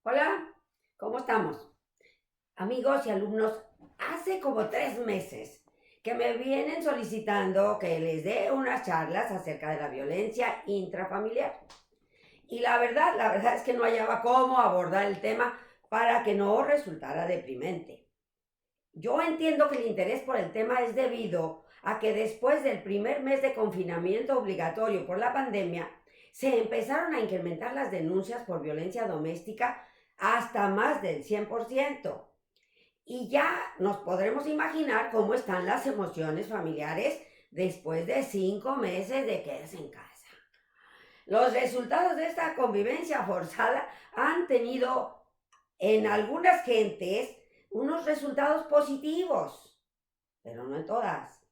Hola, ¿cómo estamos? Amigos y alumnos, hace como 3 meses que me vienen solicitando que les dé unas charlas acerca de la violencia intrafamiliar. Y la verdad es que no hallaba cómo abordar el tema para que no resultara deprimente. Yo entiendo que el interés por el tema es debido a que después del primer mes de confinamiento obligatorio por la pandemia, se empezaron a incrementar las denuncias por violencia doméstica hasta más del 100%. Y ya nos podremos imaginar cómo están las emociones familiares después de 5 meses de quedarse en casa. Los resultados de esta convivencia forzada han tenido en algunas gentes unos resultados positivos, pero no en todas.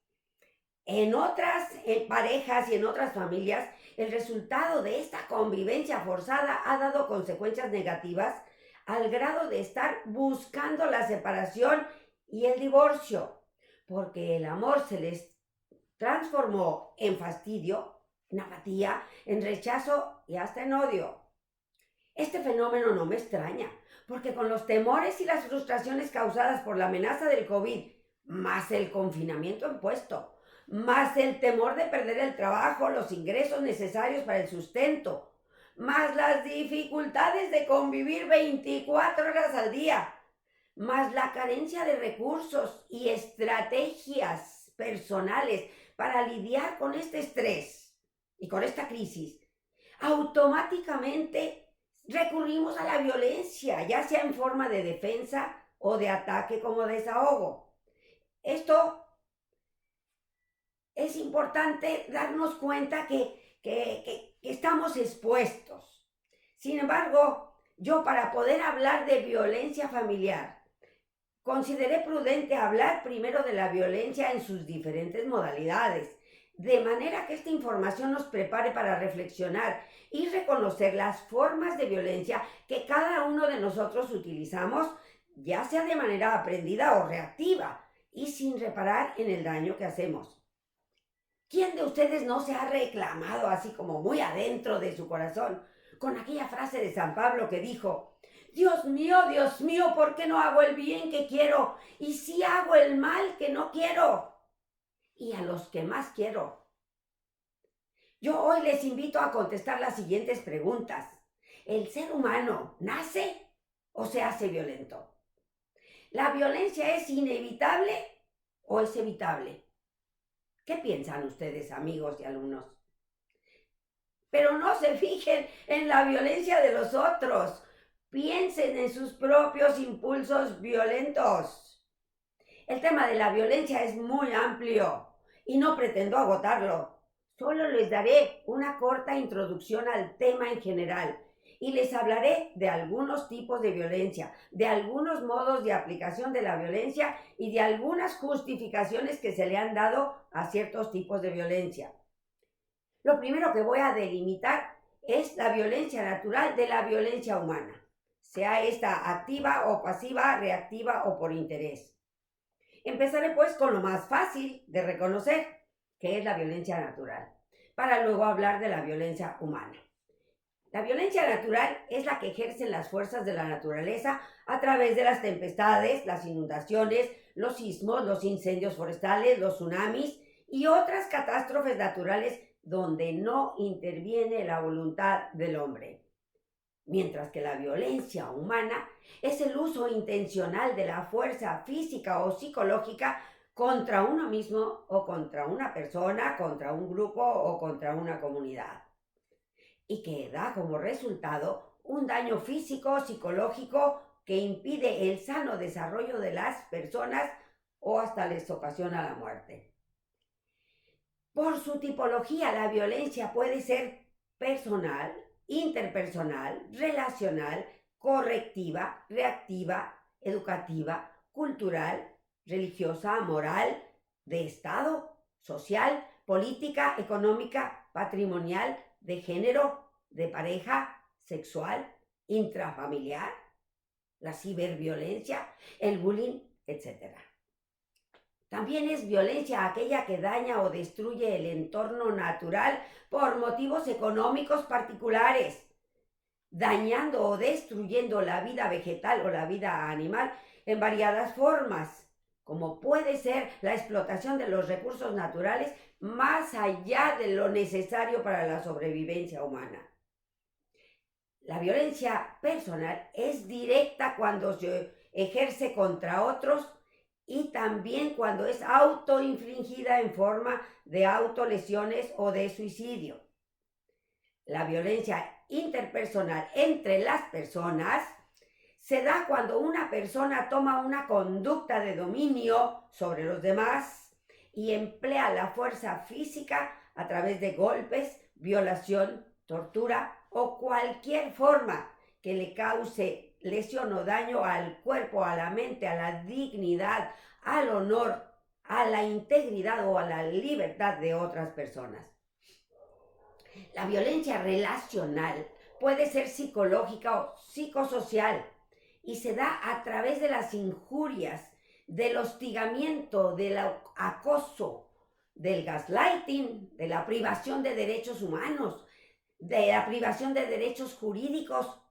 En otras parejas y en otras familias, el resultado de esta convivencia forzada ha dado consecuencias negativas al grado de estar buscando la separación y el divorcio, porque el amor se les transformó en fastidio, en apatía, en rechazo y hasta en odio. Este fenómeno no me extraña, porque con los temores y las frustraciones causadas por la amenaza del COVID, más el confinamiento impuesto, más el temor de perder el trabajo, los ingresos necesarios para el sustento, más las dificultades de convivir 24 horas al día, más la carencia de recursos y estrategias personales para lidiar con este estrés y con esta crisis, automáticamente recurrimos a la violencia, ya sea en forma de defensa o de ataque como desahogo. Esto es importante darnos cuenta que estamos expuestos. Sin embargo, yo para poder hablar de violencia familiar, consideré prudente hablar primero de la violencia en sus diferentes modalidades, de manera que esta información nos prepare para reflexionar y reconocer las formas de violencia que cada uno de nosotros utilizamos, ya sea de manera aprendida o reactiva, y sin reparar en el daño que hacemos. ¿Quién de ustedes no se ha reclamado así como muy adentro de su corazón con aquella frase de San Pablo que dijo: Dios mío, ¿por qué no hago el bien que quiero? Y sí hago el mal que no quiero. Y a los que más quiero. Yo hoy les invito a contestar las siguientes preguntas. ¿El ser humano nace o se hace violento? ¿La violencia es inevitable o es evitable? ¿Qué piensan ustedes, amigos y alumnos? Pero no se fijen en la violencia de los otros. Piensen en sus propios impulsos violentos. El tema de la violencia es muy amplio y no pretendo agotarlo. Solo les daré una corta introducción al tema en general y les hablaré de algunos tipos de violencia, de algunos modos de aplicación de la violencia y de algunas justificaciones que se le han dado a ciertos tipos de violencia. Lo primero que voy a delimitar es la violencia natural de la violencia humana, sea esta activa o pasiva, reactiva o por interés. Empezaré pues con lo más fácil de reconocer, que es la violencia natural, para luego hablar de la violencia humana. La violencia natural es la que ejercen las fuerzas de la naturaleza a través de las tempestades, las inundaciones, los sismos, los incendios forestales, los tsunamis y otras catástrofes naturales donde no interviene la voluntad del hombre. Mientras que la violencia humana es el uso intencional de la fuerza física o psicológica contra uno mismo o contra una persona, contra un grupo o contra una comunidad, y que da como resultado un daño físico, psicológico, que impide el sano desarrollo de las personas o hasta les ocasiona la muerte. Por su tipología, la violencia puede ser personal, interpersonal, relacional, correctiva, reactiva, educativa, cultural, religiosa, moral, de Estado, social, política, económica, patrimonial, de género, de pareja, sexual, intrafamiliar, la ciberviolencia, el bullying, etc. También es violencia aquella que daña o destruye el entorno natural por motivos económicos particulares. dañando o destruyendo la vida vegetal o la vida animal en variadas formas, como puede ser la explotación de los recursos naturales más allá de lo necesario para la sobrevivencia humana. La violencia personal es directa cuando se ejerce contra otros y también cuando es autoinfligida en forma de autolesiones o de suicidio. La violencia interpersonal entre las personas se da cuando una persona toma una conducta de dominio sobre los demás y emplea la fuerza física a través de golpes, violación, tortura o cualquier forma que le cause lesión o daño al cuerpo, a la mente, a la dignidad, al honor, a la integridad o a la libertad de otras personas. La violencia relacional puede ser psicológica o psicosocial y se da a través de las injurias, del hostigamiento, del acoso, del gaslighting, de la privación de derechos humanos, de la privación de derechos jurídicos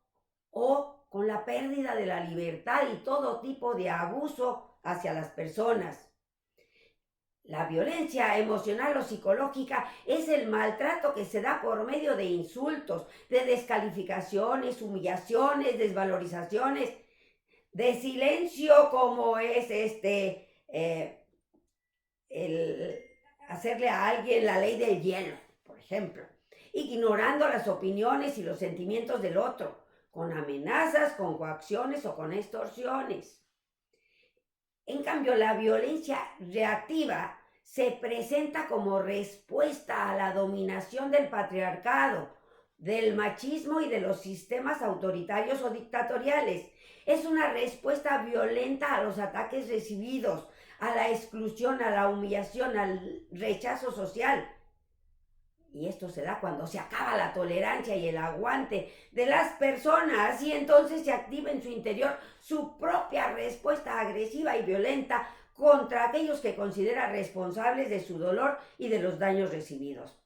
o con la pérdida de la libertad y todo tipo de abuso hacia las personas. La violencia emocional o psicológica es el maltrato que se da por medio de insultos, de descalificaciones, humillaciones, desvalorizaciones, de silencio como es el hacerle a alguien la ley del hielo, por ejemplo, ignorando las opiniones y los sentimientos del otro, con amenazas, con coacciones o con extorsiones. En cambio, la violencia reactiva se presenta como respuesta a la dominación del patriarcado, del machismo y de los sistemas autoritarios o dictatoriales. Es una respuesta violenta a los ataques recibidos, a la exclusión, a la humillación, al rechazo social. Y esto se da cuando se acaba la tolerancia y el aguante de las personas y entonces se activa en su interior su propia respuesta agresiva y violenta contra aquellos que considera responsables de su dolor y de los daños recibidos.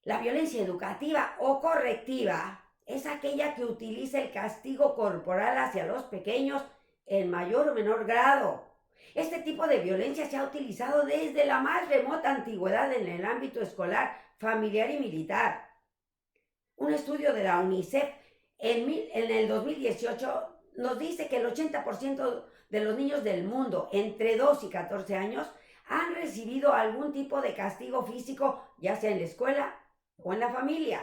La violencia educativa o correctiva es aquella que utiliza el castigo corporal hacia los pequeños en mayor o menor grado. Este tipo de violencia se ha utilizado desde la más remota antigüedad en el ámbito escolar, familiar y militar. Un estudio de la UNICEF en el 2018 nos dice que el 80% de los niños del mundo entre 2 y 14 años han recibido algún tipo de castigo físico, ya sea en la escuela o en la familia.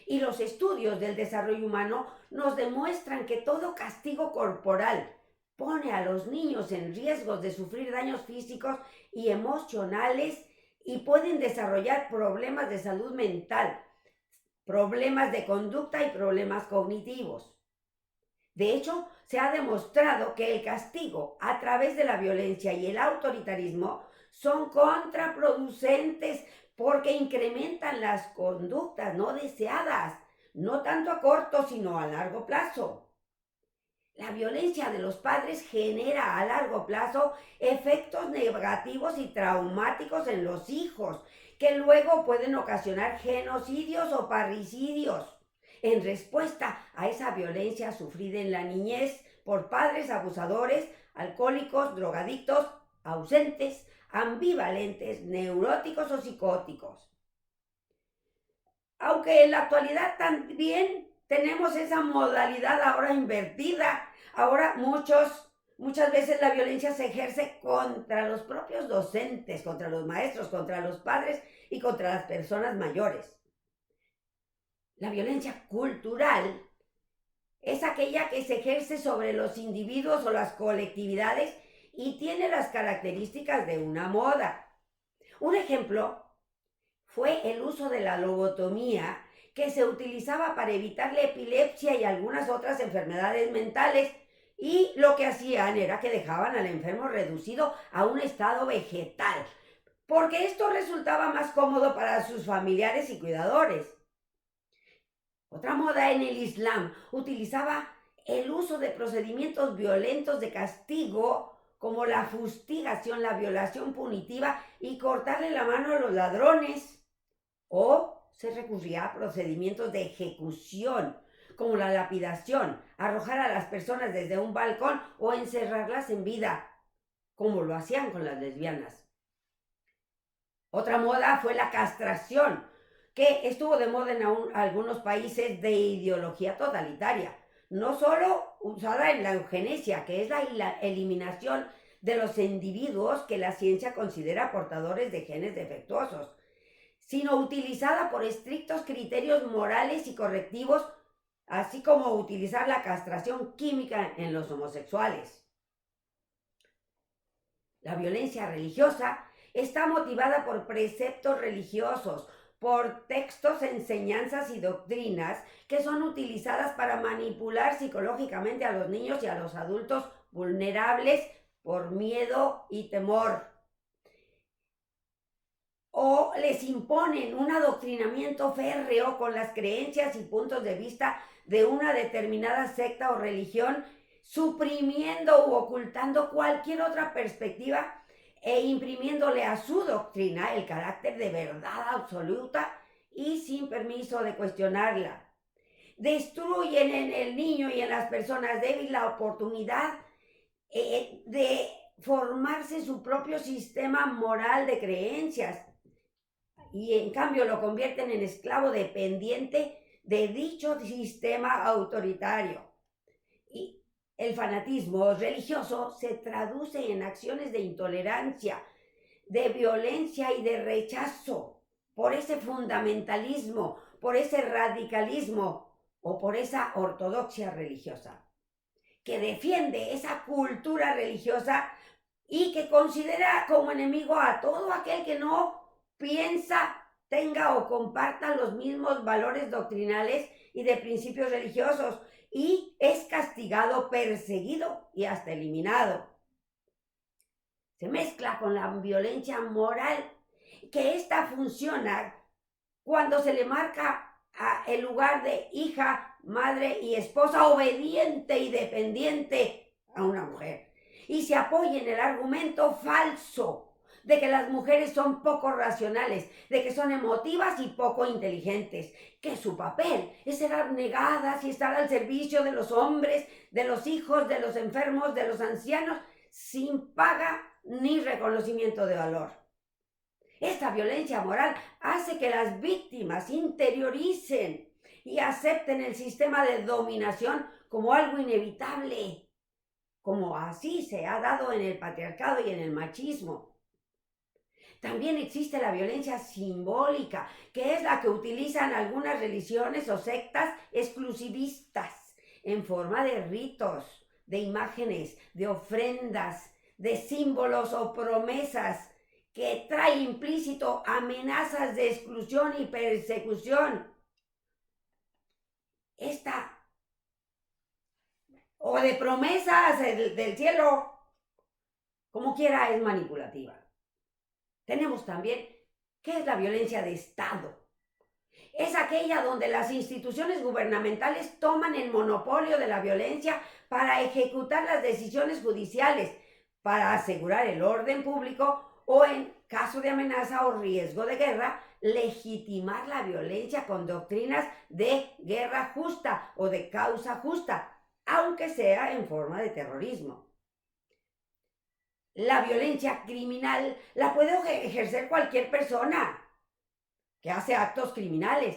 Y los estudios del desarrollo humano nos demuestran que todo castigo corporal pone a los niños en riesgo de sufrir daños físicos y emocionales y pueden desarrollar problemas de salud mental, problemas de conducta y problemas cognitivos. De hecho, se ha demostrado que el castigo a través de la violencia y el autoritarismo son contraproducentes porque incrementan las conductas no deseadas, no tanto a corto sino a largo plazo. La violencia de los padres genera a largo plazo efectos negativos y traumáticos en los hijos, que luego pueden ocasionar genocidios o parricidios en respuesta a esa violencia sufrida en la niñez por padres abusadores, alcohólicos, drogadictos, ausentes, ambivalentes, neuróticos o psicóticos. Aunque en la actualidad también tenemos esa modalidad ahora invertida. Ahora muchas veces la violencia se ejerce contra los propios docentes, contra los maestros, contra los padres y contra las personas mayores. La violencia cultural es aquella que se ejerce sobre los individuos o las colectividades y tiene las características de una moda. Un ejemplo fue el uso de la lobotomía, que se utilizaba para evitar la epilepsia y algunas otras enfermedades mentales, y lo que hacían era que dejaban al enfermo reducido a un estado vegetal, porque esto resultaba más cómodo para sus familiares y cuidadores. Otra moda en el Islam utilizaba el uso de procedimientos violentos de castigo como la fustigación, la violación punitiva y cortarle la mano a los ladrones, o se recurría a procedimientos de ejecución, como la lapidación, arrojar a las personas desde un balcón o encerrarlas en vida, como lo hacían con las lesbianas. Otra moda fue la castración, que estuvo de moda en algunos países de ideología totalitaria, no solo usada en la eugenesia, que es la eliminación de los individuos que la ciencia considera portadores de genes defectuosos, sino utilizada por estrictos criterios morales y correctivos, así como utilizar la castración química en los homosexuales. La violencia religiosa está motivada por preceptos religiosos, por textos, enseñanzas y doctrinas que son utilizadas para manipular psicológicamente a los niños y a los adultos vulnerables por miedo y temor. O les imponen un adoctrinamiento férreo con las creencias y puntos de vista de una determinada secta o religión, suprimiendo u ocultando cualquier otra perspectiva e imprimiéndole a su doctrina el carácter de verdad absoluta y sin permiso de cuestionarla. Destruyen en el niño y en las personas débiles la oportunidad de formarse su propio sistema moral de creencias, y en cambio lo convierten en esclavo dependiente de dicho sistema autoritario. Y el fanatismo religioso se traduce en acciones de intolerancia, de violencia y de rechazo por ese fundamentalismo, por ese radicalismo o por esa ortodoxia religiosa, que defiende esa cultura religiosa y que considera como enemigo a todo aquel que no piensa, tenga o comparta los mismos valores doctrinales y de principios religiosos, y es castigado, perseguido y hasta eliminado. Se mezcla con la violencia moral, que esta funciona cuando se le marca el lugar de hija, madre y esposa obediente y dependiente a una mujer, y se apoya en el argumento falso de que las mujeres son poco racionales, de que son emotivas y poco inteligentes, que su papel es ser abnegadas y estar al servicio de los hombres, de los hijos, de los enfermos, de los ancianos, sin paga ni reconocimiento de valor. Esta violencia moral hace que las víctimas interioricen y acepten el sistema de dominación como algo inevitable, como así se ha dado en el patriarcado y en el machismo. También existe la violencia simbólica, que es la que utilizan algunas religiones o sectas exclusivistas en forma de ritos, de imágenes, de ofrendas, de símbolos o promesas, que trae implícito amenazas de exclusión y persecución. O de promesas del cielo, como quiera, es manipulativa. Tenemos también, ¿qué es la violencia de Estado? Es aquella donde las instituciones gubernamentales toman el monopolio de la violencia para ejecutar las decisiones judiciales, para asegurar el orden público o, en caso de amenaza o riesgo de guerra, legitimar la violencia con doctrinas de guerra justa o de causa justa, aunque sea en forma de terrorismo. La violencia criminal la puede ejercer cualquier persona que hace actos criminales,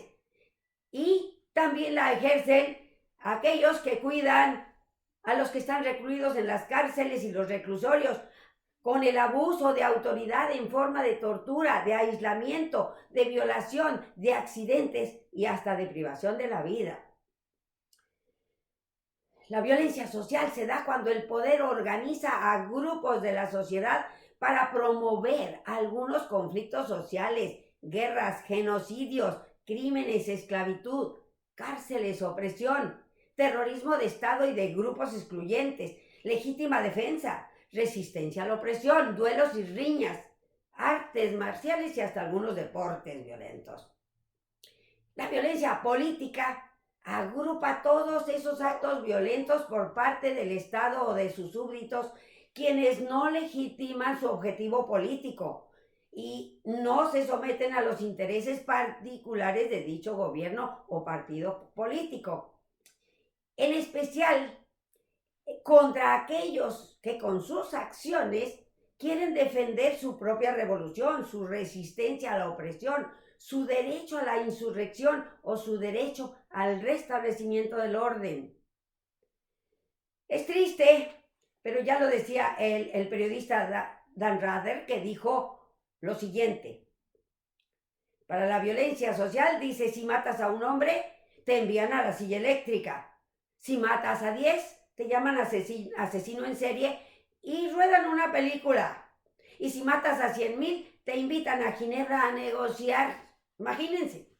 y también la ejercen aquellos que cuidan a los que están recluidos en las cárceles y los reclusorios, con el abuso de autoridad en forma de tortura, de aislamiento, de violación, de accidentes y hasta de privación de la vida. La violencia social se da cuando el poder organiza a grupos de la sociedad para promover algunos conflictos sociales, guerras, genocidios, crímenes, esclavitud, cárceles, opresión, terrorismo de Estado y de grupos excluyentes, legítima defensa, resistencia a la opresión, duelos y riñas, artes marciales y hasta algunos deportes violentos. La violencia política agrupa todos esos actos violentos por parte del Estado o de sus súbditos, quienes no legitiman su objetivo político, y no se someten a los intereses particulares de dicho gobierno o partido político. En especial contra aquellos que con sus acciones quieren defender su propia revolución, su resistencia a la opresión, su derecho a la insurrección o su derecho al restablecimiento del orden. Es triste, pero ya lo decía el periodista Dan Rather, que dijo lo siguiente: para la violencia social, dice, si matas a un hombre, te envían a la silla eléctrica. Si matas a 10, te llaman asesino en serie y ruedan una película. Y si matas a 100,000, te invitan a Ginebra a negociar. Imagínense.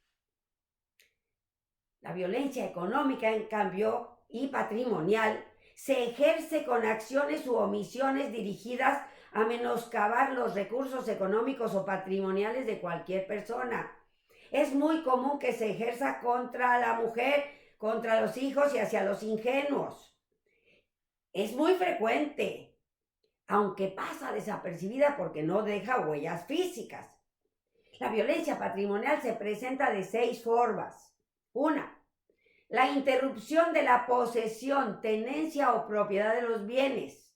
La violencia económica, en cambio, y patrimonial, se ejerce con acciones u omisiones dirigidas a menoscabar los recursos económicos o patrimoniales de cualquier persona. Es muy común que se ejerza contra la mujer, contra los hijos y hacia los ingenuos. Es muy frecuente, aunque pasa desapercibida porque no deja huellas físicas. La violencia patrimonial se presenta de 6 formas. 1. La interrupción de la posesión, tenencia o propiedad de los bienes.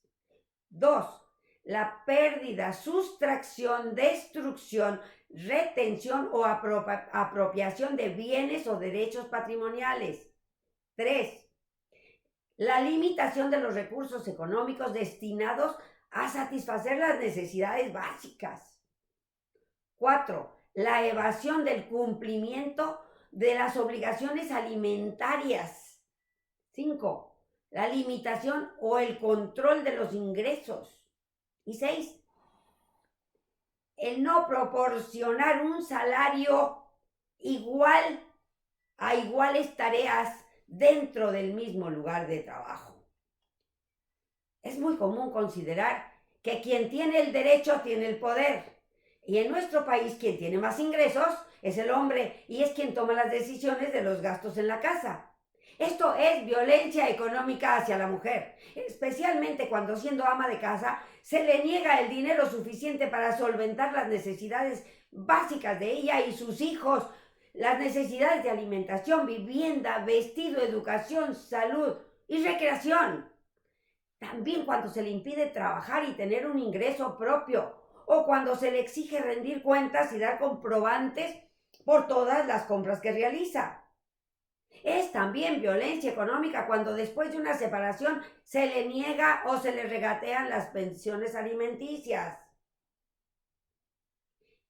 2. La pérdida, sustracción, destrucción, retención o apropiación de bienes o derechos patrimoniales. 3. La limitación de los recursos económicos destinados a satisfacer las necesidades básicas. 4. La evasión del cumplimiento de las obligaciones alimentarias. 5. La limitación o el control de los ingresos. Y 6. El no proporcionar un salario igual a iguales tareas dentro del mismo lugar de trabajo. Es muy común considerar que quien tiene el derecho tiene el poder. Y en nuestro país quien tiene más ingresos es el hombre y es quien toma las decisiones de los gastos en la casa. Esto es violencia económica hacia la mujer, especialmente cuando siendo ama de casa se le niega el dinero suficiente para solventar las necesidades básicas de ella y sus hijos, las necesidades de alimentación, vivienda, vestido, educación, salud y recreación. También cuando se le impide trabajar y tener un ingreso propio, o cuando se le exige rendir cuentas y dar comprobantes por todas las compras que realiza. Es también violencia económica cuando después de una separación se le niega o se le regatean las pensiones alimenticias.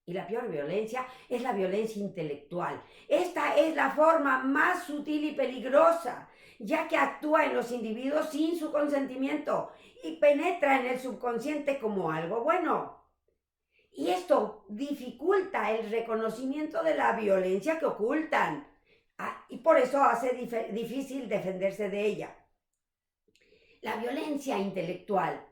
Y la peor violencia es la violencia intelectual. Esta es la forma más sutil y peligrosa, ya que actúa en los individuos sin su consentimiento y penetra en el subconsciente como algo bueno. Y esto dificulta el reconocimiento de la violencia que ocultan. Y por eso hace difícil defenderse de ella. La violencia intelectual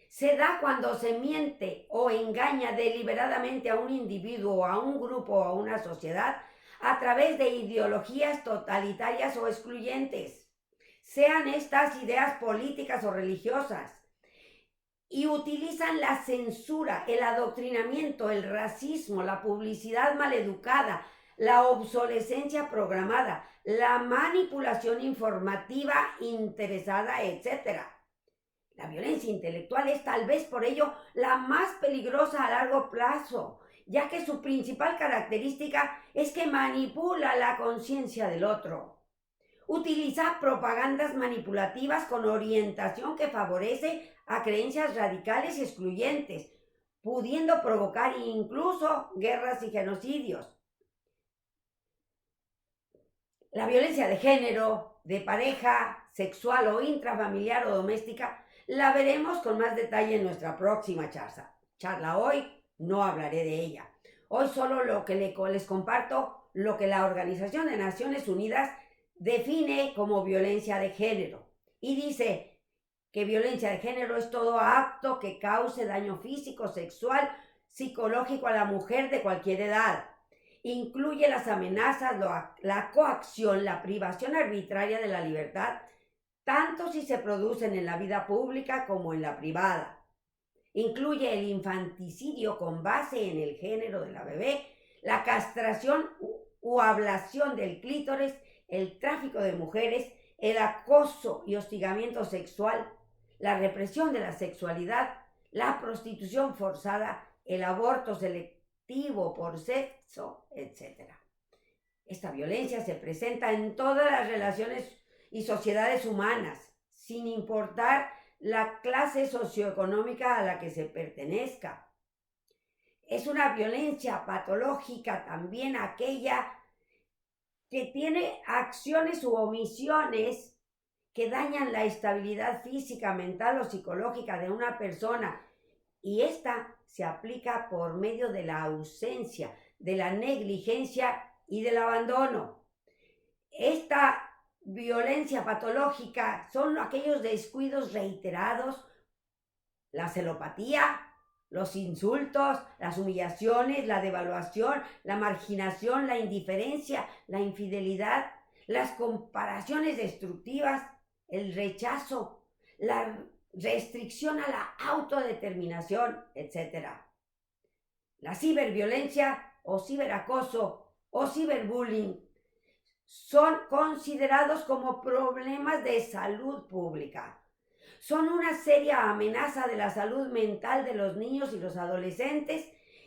se da cuando se miente o engaña deliberadamente a un individuo, a un grupo o a una sociedad a través de ideologías totalitarias o excluyentes, sean estas ideas políticas o religiosas, y utilizan la censura, el adoctrinamiento, el racismo, la publicidad maleducada, la obsolescencia programada, la manipulación informativa interesada, etc. La violencia intelectual es tal vez por ello la más peligrosa a largo plazo, ya que su principal característica es que manipula la conciencia del otro. Utiliza propagandas manipulativas con orientación que favorece a creencias radicales y excluyentes, pudiendo provocar incluso guerras y genocidios. La violencia de género, de pareja, sexual o intrafamiliar o doméstica, la veremos con más detalle en nuestra próxima charla. Hoy no hablaré de ella. Hoy solo les comparto lo que la Organización de Naciones Unidas define como violencia de género. Y dice que violencia de género es todo acto que cause daño físico, sexual, psicológico a la mujer de cualquier edad. Incluye las amenazas, la coacción, la privación arbitraria de la libertad, tanto si se producen en la vida pública como en la privada. Incluye el infanticidio con base en el género de la bebé, la castración u ablación del clítoris, el tráfico de mujeres, el acoso y hostigamiento sexual, la represión de la sexualidad, la prostitución forzada, el aborto selectivo por sexo, etc. Esta violencia se presenta en todas las relaciones y sociedades humanas, sin importar la clase socioeconómica a la que se pertenezca. Es una violencia patológica también aquella que tiene acciones u omisiones que dañan la estabilidad física, mental o psicológica de una persona, y esta se aplica por medio de la ausencia, de la negligencia y del abandono. Esta violencia patológica son aquellos descuidos reiterados, la celopatía, los insultos, las humillaciones, la devaluación, la marginación, la indiferencia, la infidelidad, las comparaciones destructivas, el rechazo, la restricción a la autodeterminación, etc. La ciberviolencia o ciberacoso o ciberbullying son considerados como problemas de salud pública. Son una seria amenaza de la salud mental de los niños y los adolescentes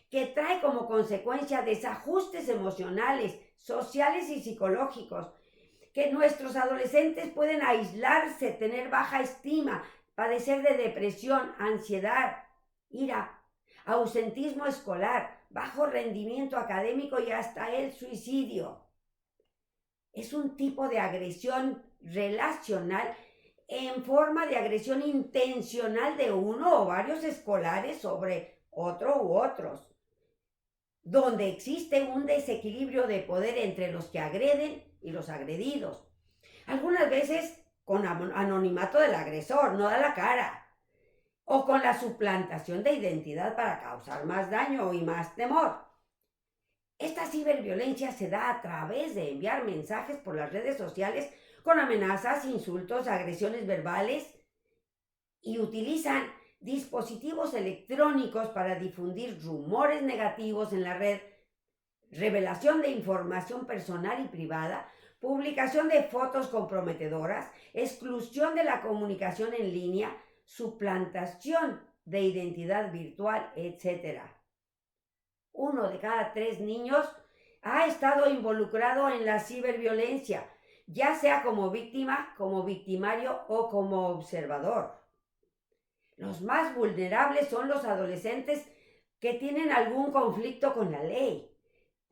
que trae como consecuencia desajustes emocionales, sociales y psicológicos, que nuestros adolescentes pueden aislarse, tener baja estima, padecer de depresión, ansiedad, ira, ausentismo escolar, bajo rendimiento académico y hasta el suicidio. Es un tipo de agresión relacional en forma de agresión intencional de uno o varios escolares sobre otro u otros, donde existe un desequilibrio de poder entre los que agreden y los agredidos. Algunas veces con anonimato del agresor, no da la cara, o con la suplantación de identidad para causar más daño y más temor. Esta ciberviolencia se da a través de enviar mensajes por las redes sociales con amenazas, insultos, agresiones verbales, y utilizan dispositivos electrónicos para difundir rumores negativos en la red, revelación de información personal y privada, publicación de fotos comprometedoras, exclusión de la comunicación en línea, suplantación de identidad virtual, etc. 1 de cada 3 niños ha estado involucrado en la ciberviolencia, ya sea como víctima, como victimario o como observador. Los más vulnerables son los adolescentes que tienen algún conflicto con la ley,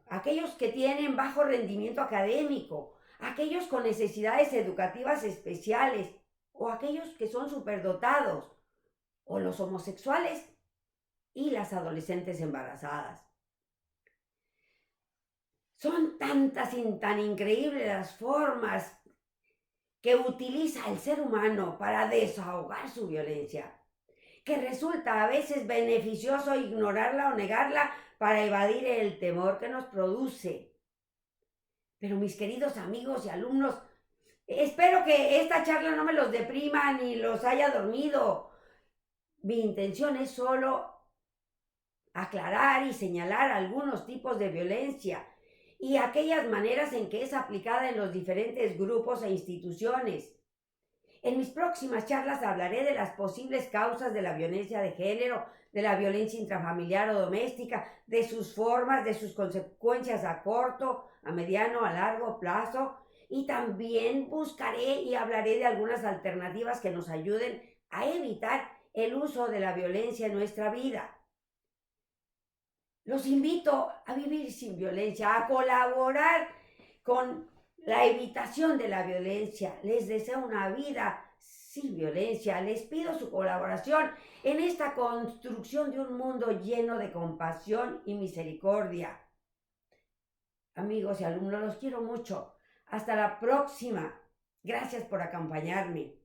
aquellos que tienen bajo rendimiento académico, aquellos con necesidades educativas especiales o aquellos que son superdotados, o los homosexuales y las adolescentes embarazadas. Son tantas y tan increíbles las formas que utiliza el ser humano para desahogar su violencia, que resulta a veces beneficioso ignorarla o negarla para evadir el temor que nos produce. Pero mis queridos amigos y alumnos, espero que esta charla no me los deprima ni los haya dormido. Mi intención es solo aclarar y señalar algunos tipos de violencia y aquellas maneras en que es aplicada en los diferentes grupos e instituciones. En mis próximas charlas hablaré de las posibles causas de la violencia de género, de la violencia intrafamiliar o doméstica, de sus formas, de sus consecuencias a corto, a mediano, a largo plazo, y también buscaré y hablaré de algunas alternativas que nos ayuden a evitar el uso de la violencia en nuestra vida. Los invito a vivir sin violencia, a colaborar con la evitación de la violencia. Les deseo una vida sin violencia. Les pido su colaboración en esta construcción de un mundo lleno de compasión y misericordia. Amigos y alumnos, los quiero mucho. Hasta la próxima. Gracias por acompañarme.